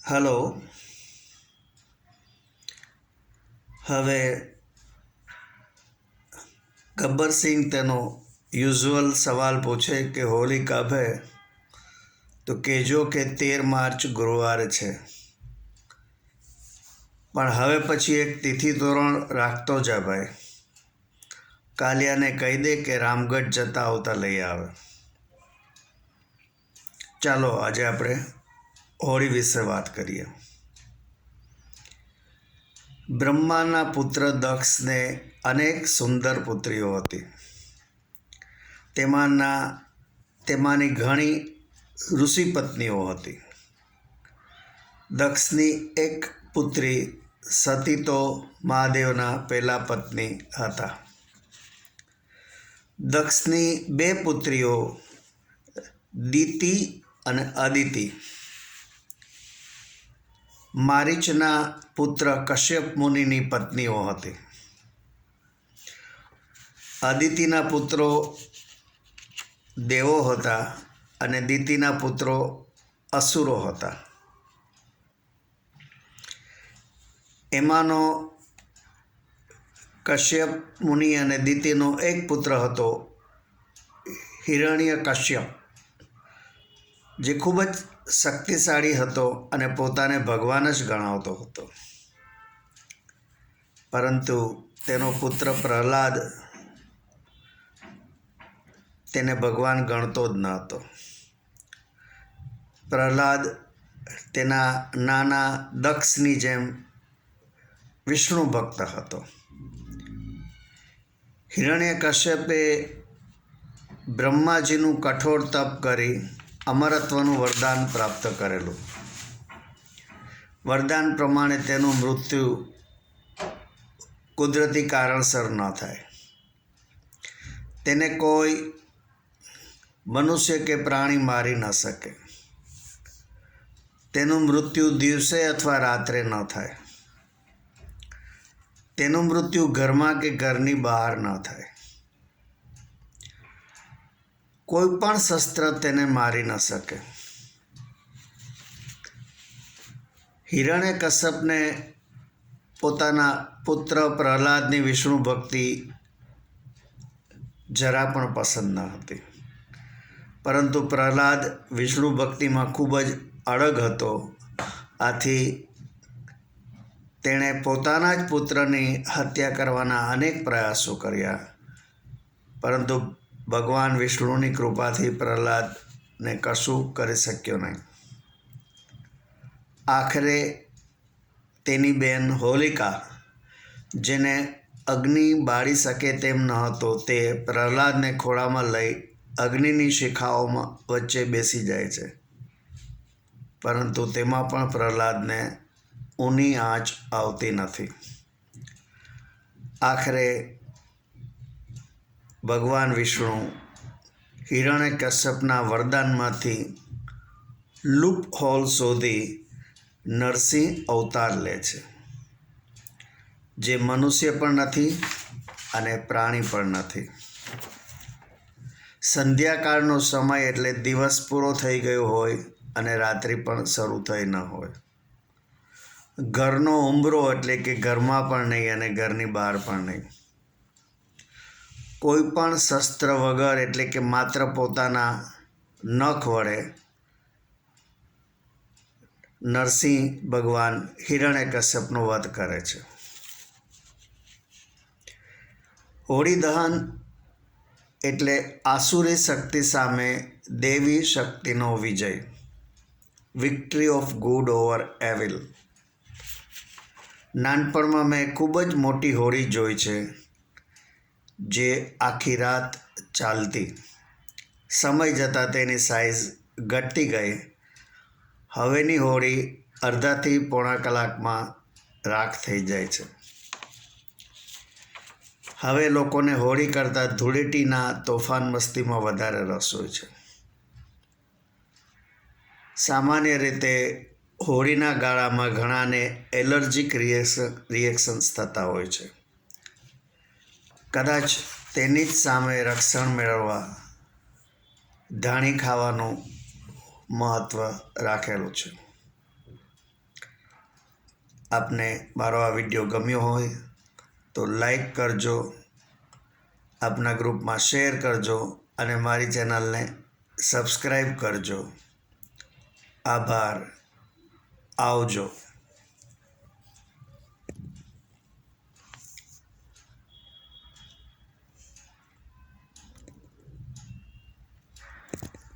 Hello. હવે ગબ્બરસિંહ તેનો usual સવાલ પૂછે કે હોલી કબ હૈ, તો કહેજો કે 13 માર્ચ ગુરુવારે છે. પણ હવે પછી એક તિથિ ધોરણ રાખતો જા ભાઈ. કાલિયાને કહી દે કે રામગઢ જતા આવતા લઈ આવે. ચાલો આજે આપણે હોળી વિશે વાત કરીએ. બ્રહ્માના પુત્ર દક્ષને અનેક સુંદર પુત્રીઓ હતી. તેમાંની ઘણી ઋષિ પત્નીઓ હતી. દક્ષની એક પુત્રી સતી તો મહાદેવના પહેલા પત્ની હતા. દક્ષની બે પુત્રીઓ દિતિ અને અદિતિ મારીચના પુત્ર કશ્યપ મુનિની પત્નીઓ હતી. અદિતિના પુત્રો દેવો હતા અને દિતિના પુત્રો અસુરો હતા. એમાંનો કશ્યપ મુનિ અને દિતિનો એક પુત્ર હતો હિરણ્ય કશ્યપ, જે ખૂબ જ શક્તિશાળી હતો અને પોતાને ભગવાન જ ગણાવતો હતો. પરંતુ તેનો પુત્ર પ્રહલાદ તેને ભગવાન ગણતો જ ન હતો. પ્રહલાદ તેના નાના દક્ષની જેમ વિષ્ણુ ભક્ત હતો. હિરણ્ય કશ્યપે બ્રહ્માજીનું કઠોર તપ કરી અમરત્વનું વરદાન પ્રાપ્ત કરેલું. વરદાન પ્રમાણે તેનું મૃત્યુ કુદરતી કારણસર ન થાય. તેને કોઈ મનુષ્ય કે પ્રાણી મારી ન શકે. તેનું મૃત્યુ દિવસે અથવા રાત્રે ન થાય. તેનું મૃત્યુ ઘરમાં કે ઘરની બહાર ન થાય. કોઈ પણ શસ્ત્ર તેને મારી ન શકે. હિરણ્ય કશ્યપને પોતાના પુત્ર પ્રહલાદની વિષ્ણુ ભક્તિ જરા પણ પસંદ ન હતી. પરંતુ પ્રહલાદ વિષ્ણુ ભક્તિમાં ખૂબ જ અડગ હતો. આથી તેણે પોતાના જ પુત્રની હત્યા કરવાના અનેક પ્રયાસો કર્યા. પરંતુ ભગવાન વિષ્ણુની કૃપાથી પ્રહલાદને કશું કરી શક્યો નહીં. આખરે તેની બહેન હોલિકા, જેને અગ્નિ બાળી શકે તેમ ન હતો, તે પ્રહલાદને ખોળામાં લઈ અગ્નિની શિખાઓમાં વચ્ચે બેસી જાય છે. પરંતુ તેમાં પણ પ્રહલાદને ઊની આંચ આવતી નથી. આખરે ભગવાન વિષ્ણુ હિરણ્ય કશ્યપના વરદાનમાંથી લૂપ હોલ શોધી નરસિંહ અવતાર લે છે, જે મનુષ્ય પણ નથી અને પ્રાણી પણ નથી. સંધ્યાકાળનો સમય એટલે દિવસ પૂરો થઈ ગયો હોય અને રાત્રિ પણ શરૂ થઈ ન હોય. ઘરનો ઉંબરો એટલે કે ઘરમાં પણ નહીં અને ઘરની બહાર પણ નહીં. કોઈ પણ શસ્ત્ર વગર એટલે કે માત્ર પોતાના નખ વડે નરસિંહ ભગવાન હિરણ્ય કશ્યપનો વધ કરે છે. હોળી દહન એટલે આસુરી શક્તિ સામે દેવી શક્તિનો વિજય. Victory of good over evil. નાનપણમાં મેં ખૂબ જ મોટી હોળી જોઈ છે, જે આખી રાત ચાલતી. સમય જતાં તેની સાઇઝ ઘટતી ગઈ. હવેની હોળી અડધાથી પોણા કલાકમાં રાખ થઈ જાય છે. હવે લોકોને હોળી કરતાં ધૂળેટીના તોફાન મસ્તીમાં વધારે રસ હોય છે. સામાન્ય રીતે હોળીના ગાળામાં ઘણાને એલર્જીક રિએક્શન્સ થતા હોય છે. કદાચ તેની જ સામે રક્ષણ મેળવવા ધાણી ખાવાનું મહત્ત્વ રાખેલું છે. આપને મારો આ વિડીયો ગમ્યો હોય તો લાઈક કરજો, આપના ગ્રુપમાં શેર કરજો અને મારી ચેનલને સબસ્ક્રાઈબ કરજો. આભાર. આવજો.